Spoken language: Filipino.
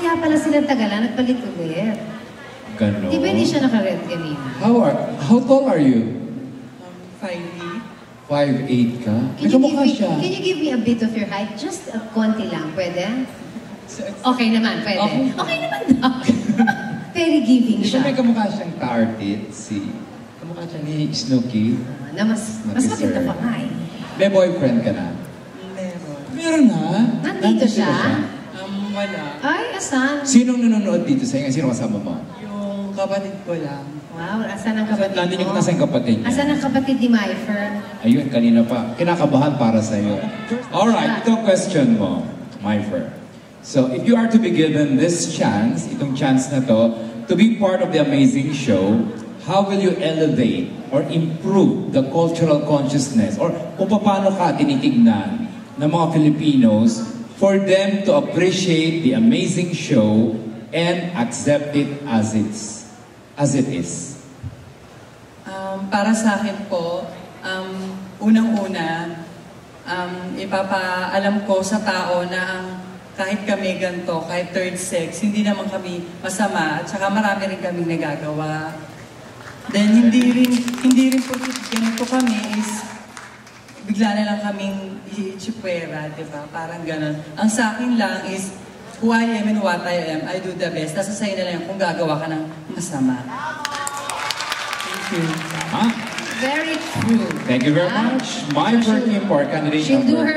kaya pala sila tagalan at palit ulit. Ganon. Di ba hindi siya naka-red kanina? How tall are you? 5'8". 5'8" ka? Nagkamukha siya. Can you give me a bit of your height? Just a konti lang, pwede? Okay naman, pwede. Okay naman daw. Very giving Di ba siya. may kamukha siyang target? Kamukha siya ni Snooki. Na mas maganda pa nga eh. May boyfriend ka na? Meron. Meron na? Nandito siya? Wala. Ay, asan? Sinong nanonood dito sa inyo? Sino kasama mo? Yung kapatid ko lang. Wow, asan ang kapatid Nandun yung mo? nasa yung kapatid niya. Asan ang kapatid ni Myfer? Ayun, kanina pa. Kinakabahan para sa'yo. Alright, itong question mo, Myfer. So, if you are to be given this chance, itong chance na to be part of the amazing show, how will you elevate or improve the cultural consciousness or kung paano ka tinitignan ng mga Filipinos for them to appreciate the amazing show and accept it as it is? Para sa akin po, unang-una, ipapaalam ko sa tao na kahit kami ganito, kahit third sex, hindi naman kami masama at saka marami rin kaming nagagawa. Then hindi rin po ganito kami is bigla na lang kaming ichipwera, di ba? Parang gano'n. Ang sa akin lang is who I am and what I am, I do the best. Nasa sa'yo na lang kung gagawa ka ng masama. Thank you. Very true. Thank you very much. My working for candidate She'll do number her